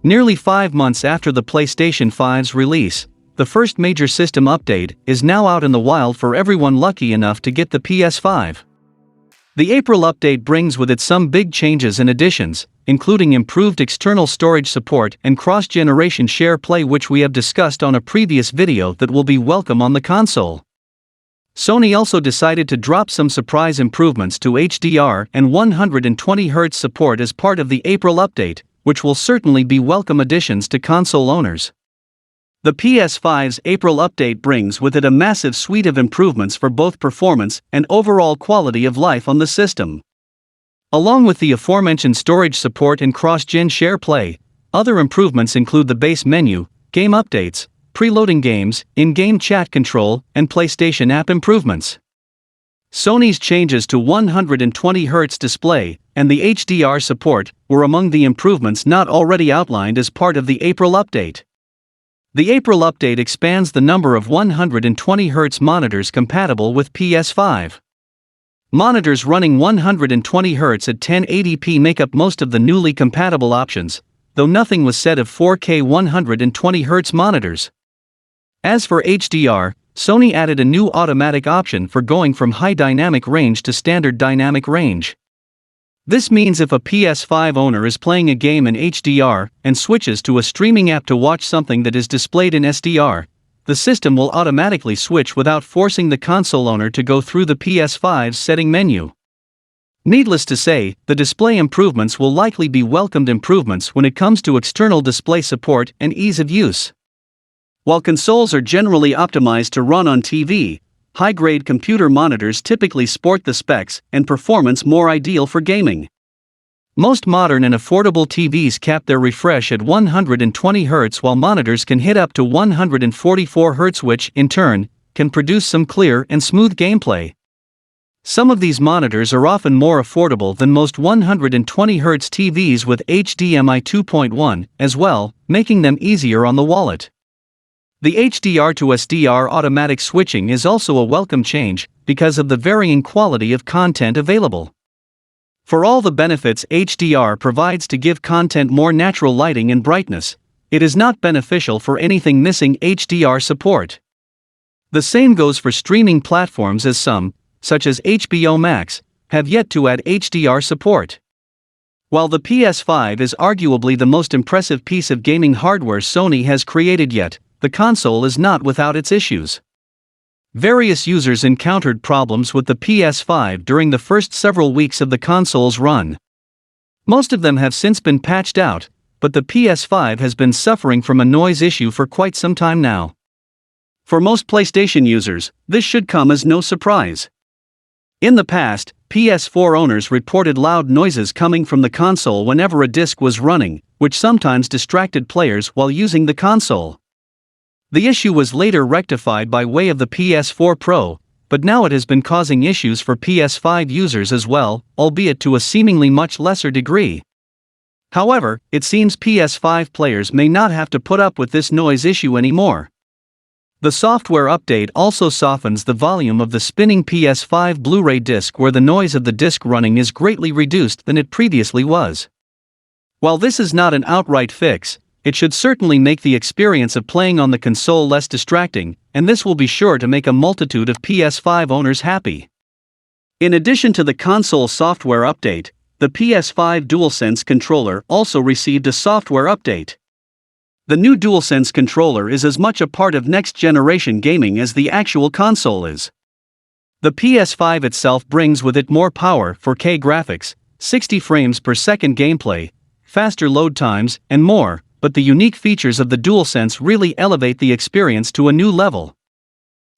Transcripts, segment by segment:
Nearly 5 months after the PlayStation 5's release, the first major system update is now out in the wild for everyone lucky enough to get the PS5. The April update brings with it some big changes and additions, including improved external storage support and cross-generation share play, which we have discussed on a previous video that will be welcome on the console. Sony also decided to drop some surprise improvements to HDR and 120Hz support as part of the April update, which will certainly be welcome additions to console owners. The PS5's April update brings with it a massive suite of improvements for both performance and overall quality of life on the system. Along with the aforementioned storage support and cross-gen share play, other improvements include the base menu, game updates, preloading games, in-game chat control, and PlayStation app improvements. Sony's changes to 120Hz display and the HDR support were among the improvements not already outlined as part of the April update. The April update expands the number of 120Hz monitors compatible with PS5. Monitors running 120Hz at 1080p make up most of the newly compatible options, though nothing was said of 4K 120Hz monitors. As for HDR, Sony added a new automatic option for going from high dynamic range to standard dynamic range. This means if a PS5 owner is playing a game in HDR and switches to a streaming app to watch something that is displayed in SDR, the system will automatically switch without forcing the console owner to go through the PS5's setting menu. Needless to say, the display improvements will likely be welcomed improvements when it comes to external display support and ease of use. While consoles are generally optimized to run on TV, high-grade computer monitors typically sport the specs and performance more ideal for gaming. Most modern and affordable TVs cap their refresh at 120Hz, while monitors can hit up to 144Hz, which, in turn, can produce some clear and smooth gameplay. Some of these monitors are often more affordable than most 120Hz TVs with HDMI 2.1 as well, making them easier on the wallet. The HDR to SDR automatic switching is also a welcome change because of the varying quality of content available. For all the benefits HDR provides to give content more natural lighting and brightness, it is not beneficial for anything missing HDR support. The same goes for streaming platforms, as some, such as HBO Max, have yet to add HDR support. While the PS5 is arguably the most impressive piece of gaming hardware Sony has created yet, the console is not without its issues. Various users encountered problems with the PS5 during the first several weeks of the console's run. Most of them have since been patched out, but the PS5 has been suffering from a noise issue for quite some time now. For most PlayStation users, this should come as no surprise. In the past, PS4 owners reported loud noises coming from the console whenever a disc was running, which sometimes distracted players while using the console. The issue was later rectified by way of the PS4 Pro, but now it has been causing issues for PS5 users as well, albeit to a seemingly much lesser degree. However, it seems PS5 players may not have to put up with this noise issue anymore. The software update also softens the volume of the spinning PS5 Blu-ray disc, where the noise of the disc running is greatly reduced than it previously was. While this is not an outright fix, it should certainly make the experience of playing on the console less distracting, and this will be sure to make a multitude of PS5 owners happy. In addition to the console software update, the PS5 Dualsense controller also received a software update. The new Dualsense controller is as much a part of next-generation gaming as the actual console is. The PS5 itself brings with it more power, 4K graphics, 60 frames per second gameplay, faster load times, and more, but the unique features of the Dualsense really elevate the experience to a new level.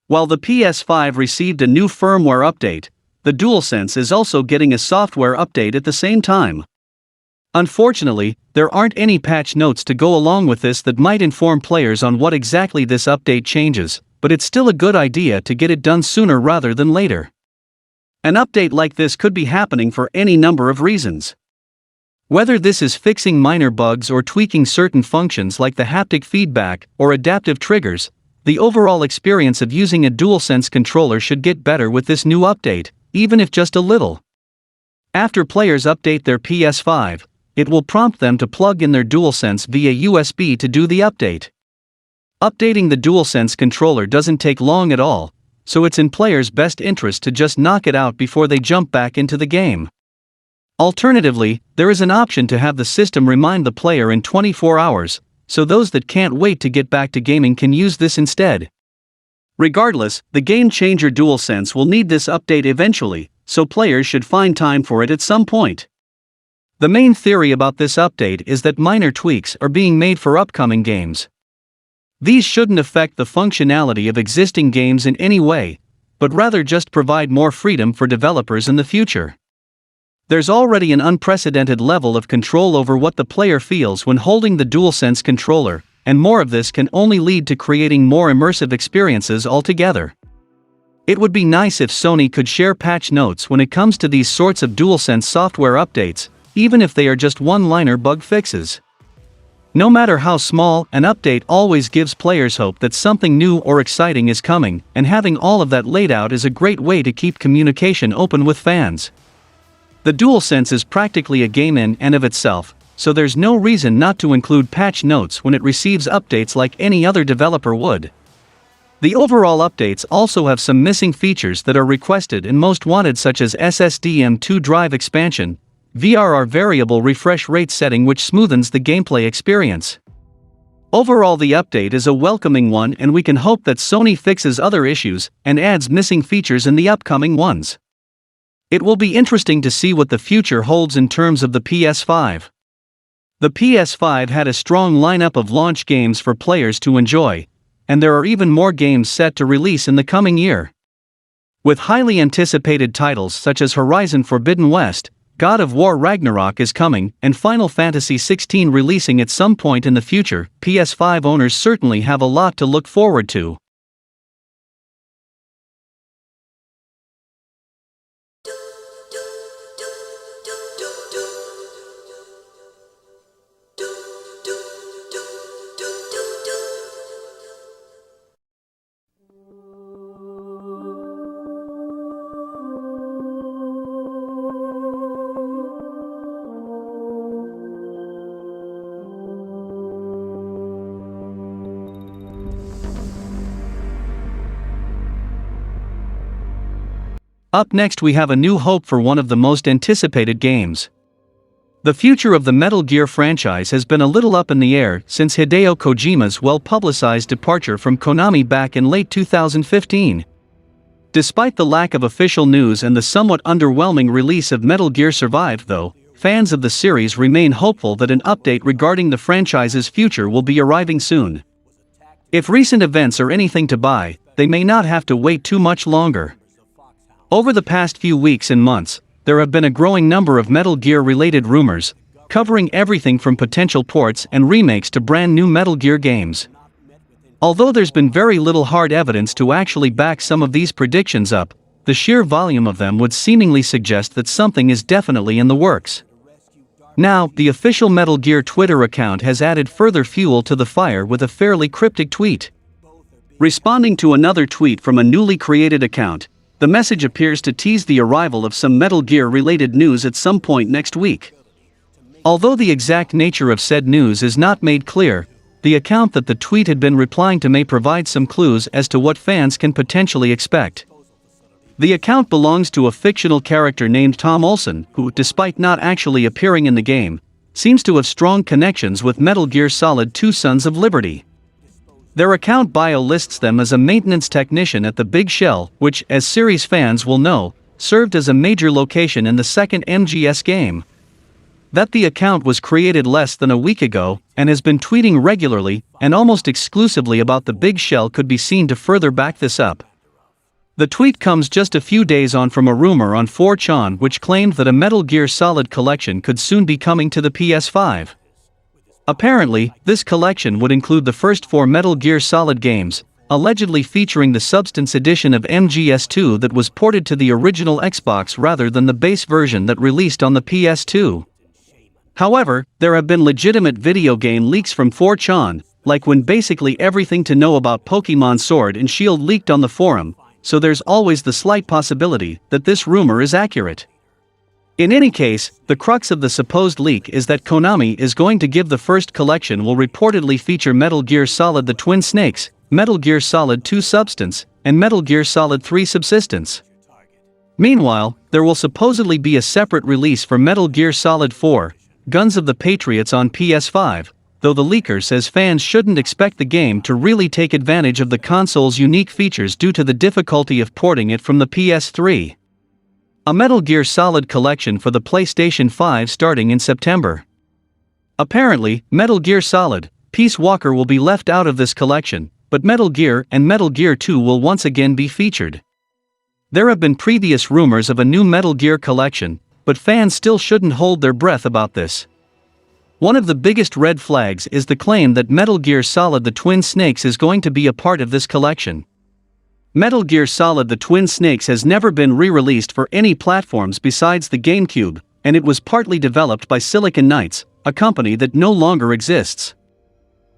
While the PS5 received a new firmware update, the Dualsense is also getting a software update at the same time. Unfortunately, there aren't any patch notes to go along with this that might inform players on what exactly this update changes, but it's still a good idea to get it done sooner rather than later. An update like this could be happening for any number of reasons. Whether this is fixing minor bugs or tweaking certain functions like the haptic feedback or adaptive triggers, the overall experience of using a DualSense controller should get better with this new update, even if just a little. After players update their PS5, it will prompt them to plug in their Dualsense via USB to do the update. Updating the Dualsense controller doesn't take long at all, so it's in players' best interest to just knock it out before they jump back into the game. Alternatively, there is an option to have the system remind the player in 24 hours, so those that can't wait to get back to gaming can use this instead. Regardless, the game-changer Dualsense will need this update eventually, so players should find time for it at some point. The main theory about this update is that minor tweaks are being made for upcoming games. These shouldn't affect the functionality of existing games in any way, but rather just provide more freedom for developers in the future. There's already an unprecedented level of control over what the player feels when holding the Dualsense controller, and more of this can only lead to creating more immersive experiences altogether. It would be nice if Sony could share patch notes when it comes to these sorts of Dualsense software updates, even if they are just one-liner bug fixes. No matter how small, an update always gives players hope that something new or exciting is coming, and having all of that laid out is a great way to keep communication open with fans. The Dualsense is practically a game in and of itself, so there's no reason not to include patch notes when it receives updates like any other developer would. The overall updates also have some missing features that are requested and most wanted, such as SSD M.2 drive expansion, VRR variable refresh rate setting, which smoothens the gameplay experience. Overall, the update is a welcoming one, and we can hope that Sony fixes other issues and adds missing features in the upcoming ones. It will be interesting to see what the future holds in terms of the PS5. The PS5 had a strong lineup of launch games for players to enjoy, and there are even more games set to release in the coming year. With highly anticipated titles such as Horizon Forbidden West, God of War Ragnarok is coming, and Final Fantasy XVI releasing at some point in the future, PS5 owners certainly have a lot to look forward to. Up next, we have a new hope for one of the most anticipated games. The future of the Metal Gear franchise has been a little up in the air since Hideo Kojima's well-publicized departure from Konami back in late 2015. Despite the lack of official news and the somewhat underwhelming release of Metal Gear Survive, though, fans of the series remain hopeful that an update regarding the franchise's future will be arriving soon. If recent events are anything to buy, they may not have to wait too much longer. Over the past few weeks and months, there have been a growing number of Metal Gear-related rumors, covering everything from potential ports and remakes to brand new Metal Gear games. Although there's been very little hard evidence to actually back some of these predictions up, the sheer volume of them would seemingly suggest that something is definitely in the works. Now, the official Metal Gear Twitter account has added further fuel to the fire with a fairly cryptic tweet. Responding to another tweet from a newly created account, the message appears to tease the arrival of some Metal Gear-related news at some point next week. Although the exact nature of said news is not made clear, the account that the tweet had been replying to may provide some clues as to what fans can potentially expect. The account belongs to a fictional character named Tom Olsen, who, despite not actually appearing in the game, seems to have strong connections with Metal Gear Solid 2: Sons of Liberty. Their account bio lists them as a maintenance technician at the Big Shell, which, as series fans will know, served as a major location in the second MGS game. That the account was created less than a week ago, and has been tweeting regularly, and almost exclusively about the Big Shell, could be seen to further back this up. The tweet comes just a few days on from a rumor on 4chan which claimed that a Metal Gear Solid collection could soon be coming to the PS5. Apparently, this collection would include the first 4 Metal Gear Solid games, allegedly featuring the Substance Edition of MGS2 that was ported to the original Xbox rather than the base version that released on the PS2. However, there have been legitimate video game leaks from 4chan, like when basically everything to know about Pokémon Sword and Shield leaked on the forum, so there's always the slight possibility that this rumor is accurate. In any case, the crux of the supposed leak is that Konami is going to give the first collection will reportedly feature Metal Gear Solid: The Twin Snakes, Metal Gear Solid 2 Substance, and Metal Gear Solid 3 Subsistence. Meanwhile, there will supposedly be a separate release for Metal Gear Solid 4, Guns of the Patriots on PS5, though the leaker says fans shouldn't expect the game to really take advantage of the console's unique features due to the difficulty of porting it from the PS3. A Metal Gear Solid collection for the PlayStation 5 starting in September. Apparently, Metal Gear Solid: Peace Walker will be left out of this collection, but Metal Gear and Metal Gear 2 will once again be featured. There have been previous rumors of a new Metal Gear collection, but fans still shouldn't hold their breath about this. One of the biggest red flags is the claim that Metal Gear Solid: The Twin Snakes is going to be a part of this collection. Metal Gear Solid: The Twin Snakes has never been re-released for any platforms besides the GameCube, and it was partly developed by Silicon Knights, a company that no longer exists.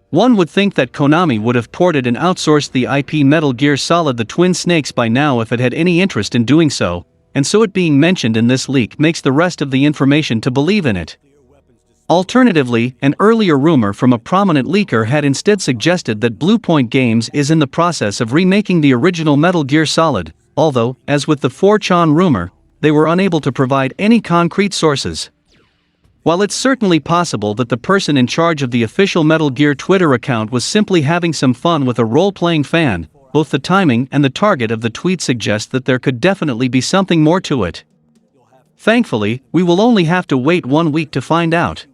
One would think that Konami would have ported and outsourced the IP Metal Gear Solid: The Twin Snakes by now if it had any interest in doing so, and so it being mentioned in this leak makes the rest of the information to believe in it. Alternatively, an earlier rumor from a prominent leaker had instead suggested that Bluepoint Games is in the process of remaking the original Metal Gear Solid, although, as with the 4chan rumor, they were unable to provide any concrete sources. While it's certainly possible that the person in charge of the official Metal Gear Twitter account was simply having some fun with a role-playing fan, both the timing and the target of the tweet suggest that there could definitely be something more to it. Thankfully, we will only have to wait 1 week to find out.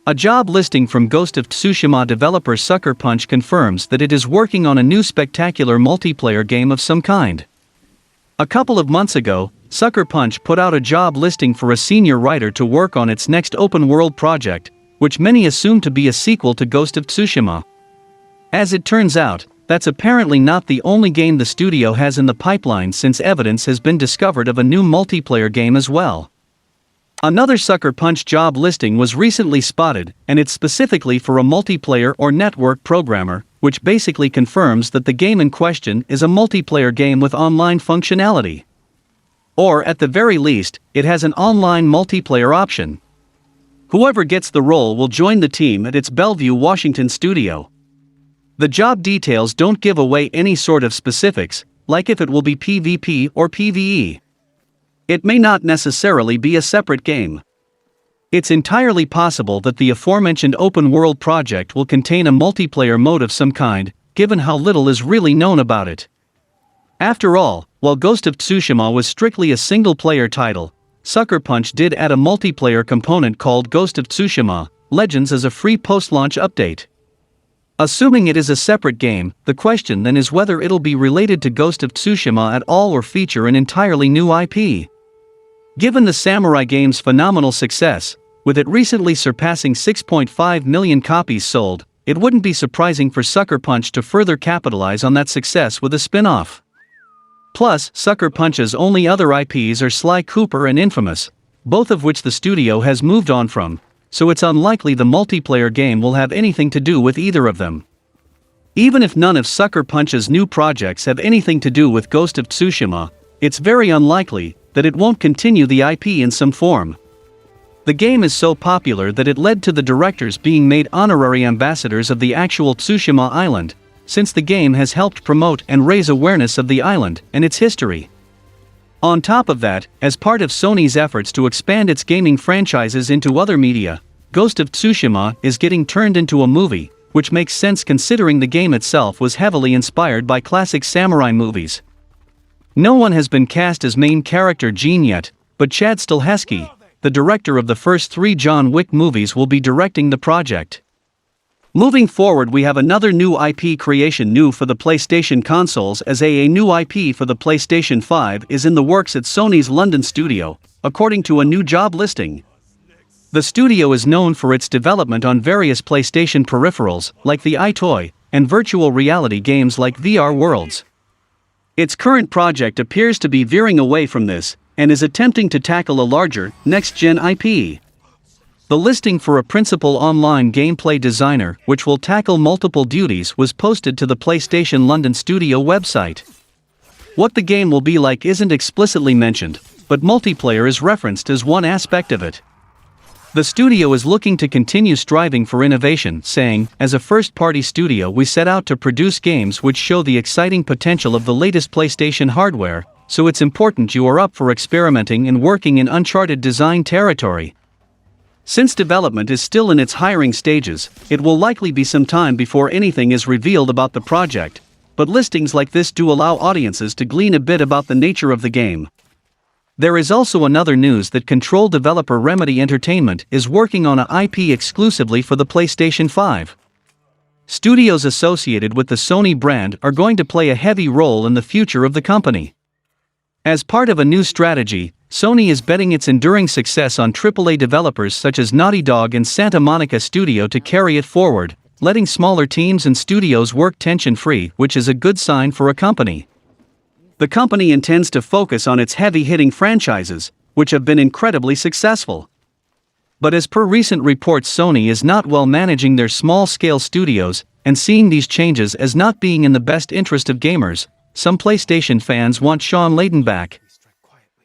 A job listing from Ghost of Tsushima developer Sucker Punch confirms that it is working on a new spectacular multiplayer game of some kind. A couple of months ago, Sucker Punch put out a job listing for a senior writer to work on its next open-world project, which many assume to be a sequel to Ghost of Tsushima. As it turns out, that's apparently not the only game the studio has in the pipeline, since evidence has been discovered of a new multiplayer game as well. Another Sucker Punch job listing was recently spotted, and it's specifically for a multiplayer or network programmer, which basically confirms that the game in question is a multiplayer game with online functionality. Or at the very least, it has an online multiplayer option. Whoever gets the role will join the team at its Bellevue, Washington studio. The job details don't give away any sort of specifics, like if it will be PvP or PvE. It may not necessarily be a separate game. It's entirely possible that the aforementioned open-world project will contain a multiplayer mode of some kind, given how little is really known about it. After all, while Ghost of Tsushima was strictly a single-player title, Sucker Punch did add a multiplayer component called Ghost of Tsushima Legends as a free post-launch update. Assuming it is a separate game, the question then is whether it'll be related to Ghost of Tsushima at all or feature an entirely new IP. Given the Samurai game's phenomenal success, with it recently surpassing 6.5 million copies sold, it wouldn't be surprising for Sucker Punch to further capitalize on that success with a spin-off. Plus, Sucker Punch's only other IPs are Sly Cooper and Infamous, both of which the studio has moved on from, so it's unlikely the multiplayer game will have anything to do with either of them. Even if none of Sucker Punch's new projects have anything to do with Ghost of Tsushima, it's very unlikely that it won't continue the IP in some form. The game is so popular that it led to the directors being made honorary ambassadors of the actual Tsushima Island, since the game has helped promote and raise awareness of the island and its history. On top of that, as part of Sony's efforts to expand its gaming franchises into other media, Ghost of Tsushima is getting turned into a movie, which makes sense considering the game itself was heavily inspired by classic samurai movies. No one has been cast as main character Gene yet, but Chad Stahelski, the director of the first 3 John Wick movies, will be directing the project. Moving forward, we have another new IP creation new for the PlayStation consoles, as a new IP for the PlayStation 5 is in the works at Sony's London studio, according to a new job listing. The studio is known for its development on various PlayStation peripherals, like the iToy, and virtual reality games like VR Worlds. Its current project appears to be veering away from this, and is attempting to tackle a larger, next-gen IP. The listing for a principal online gameplay designer, which will tackle multiple duties, was posted to the PlayStation London studio website. What the game will be like isn't explicitly mentioned, but multiplayer is referenced as one aspect of it. The studio is looking to continue striving for innovation, saying, "As a first-party studio, we set out to produce games which show the exciting potential of the latest PlayStation hardware, so it's important you are up for experimenting and working in uncharted design territory." Since development is still in its hiring stages, it will likely be some time before anything is revealed about the project, but listings like this do allow audiences to glean a bit about the nature of the game. There is also another news that Control developer Remedy Entertainment is working on an IP exclusively for the PlayStation 5. Studios associated with the Sony brand are going to play a heavy role in the future of the company. As part of a new strategy, Sony is betting its enduring success on AAA developers such as Naughty Dog and Santa Monica Studio to carry it forward, letting smaller teams and studios work tension-free, which is a good sign for a company. The company intends to focus on its heavy-hitting franchises, which have been incredibly successful. But as per recent reports, Sony is not well managing their small-scale studios, and seeing these changes as not being in the best interest of gamers, some PlayStation fans want Sean Layden back.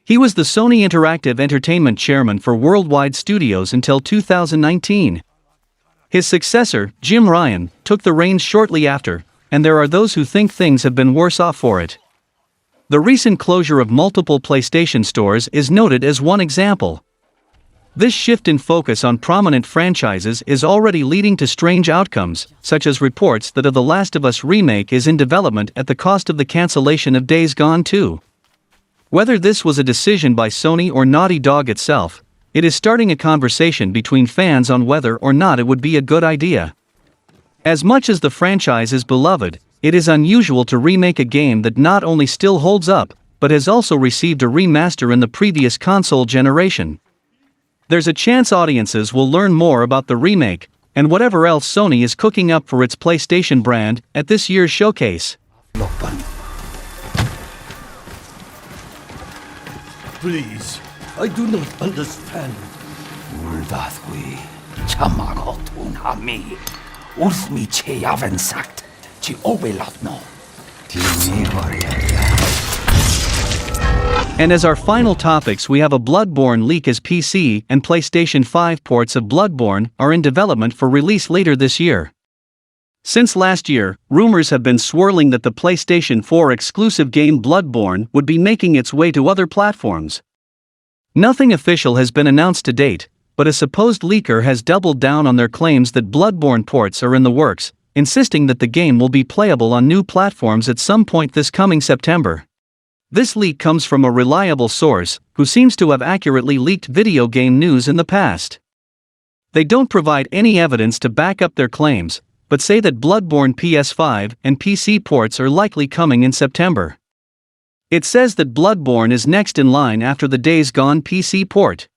He was the Sony Interactive Entertainment chairman for Worldwide Studios until 2019. His successor, Jim Ryan, took the reins shortly after, and there are those who think things have been worse off for it. The recent closure of multiple PlayStation stores is noted as one example. This shift in focus on prominent franchises is already leading to strange outcomes, such as reports that The Last of Us remake is in development at the cost of the cancellation of Days Gone 2. Whether this was a decision by Sony or Naughty Dog itself, it is starting a conversation between fans on whether or not it would be a good idea. As much as the franchise is beloved, it is unusual to remake a game that not only still holds up, but has also received a remaster in the previous console generation. There's a chance audiences will learn more about the remake, and whatever else Sony is cooking up for its PlayStation brand, at this year's showcase. Please, I do not understand. And as our final topics, we have a Bloodborne leak as PC and PlayStation 5 ports of Bloodborne are in development for release later this year. Since last year, rumors have been swirling that the PlayStation 4 exclusive game Bloodborne would be making its way to other platforms. Nothing official has been announced to date, but a supposed leaker has doubled down on their claims that Bloodborne ports are in the works, insisting that the game will be playable on new platforms at some point this coming September. This leak comes from a reliable source, who seems to have accurately leaked video game news in the past. They don't provide any evidence to back up their claims, but say that Bloodborne PS5 and PC ports are likely coming in September. It says that Bloodborne is next in line after the Days Gone PC port.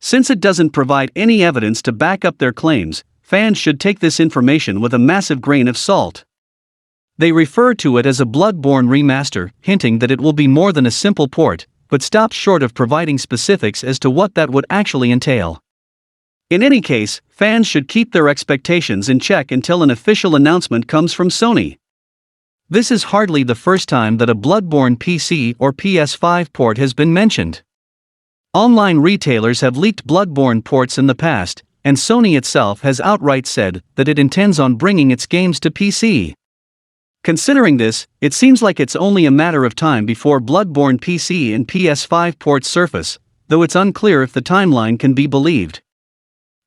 Since it doesn't provide any evidence to back up their claims, fans should take this information with a massive grain of salt. They refer to it as a Bloodborne remaster, hinting that it will be more than a simple port, but stops short of providing specifics as to what that would actually entail. In any case, fans should keep their expectations in check until an official announcement comes from Sony. This is hardly the first time that a Bloodborne PC or PS5 port has been mentioned. Online retailers have leaked Bloodborne ports in the past, and Sony itself has outright said that it intends on bringing its games to PC. Considering this, it seems like it's only a matter of time before Bloodborne PC and PS5 ports surface, though it's unclear if the timeline can be believed.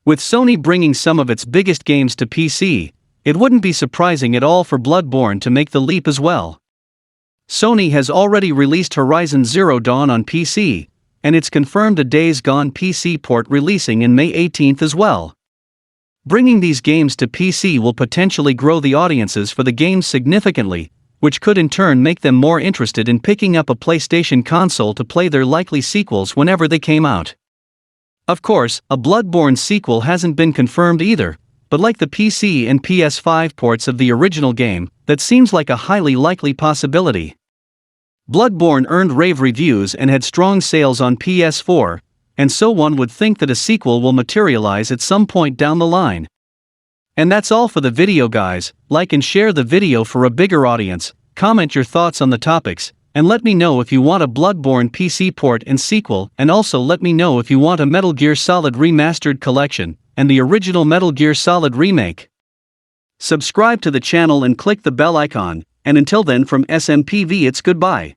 With Sony bringing some of its biggest games to PC, it wouldn't be surprising at all for Bloodborne to make the leap as well. Sony has already released Horizon Zero Dawn on PC, and it's confirmed a Days Gone PC port releasing in May 18th as well. Bringing these games to PC will potentially grow the audiences for the games significantly, which could in turn make them more interested in picking up a PlayStation console to play their likely sequels whenever they came out. Of course, a Bloodborne sequel hasn't been confirmed either, but like the PC and PS5 ports of the original game, that seems like a highly likely possibility. Bloodborne earned rave reviews and had strong sales on PS4, and so one would think that a sequel will materialize at some point down the line. And that's all for the video, guys. Like and share the video for a bigger audience, comment your thoughts on the topics, And let me know if you want a Bloodborne PC port and sequel, and also let me know if you want a Metal Gear Solid Remastered Collection, and the original Metal Gear Solid Remake. Subscribe to the channel and click the bell icon, and until then from SMPV it's goodbye.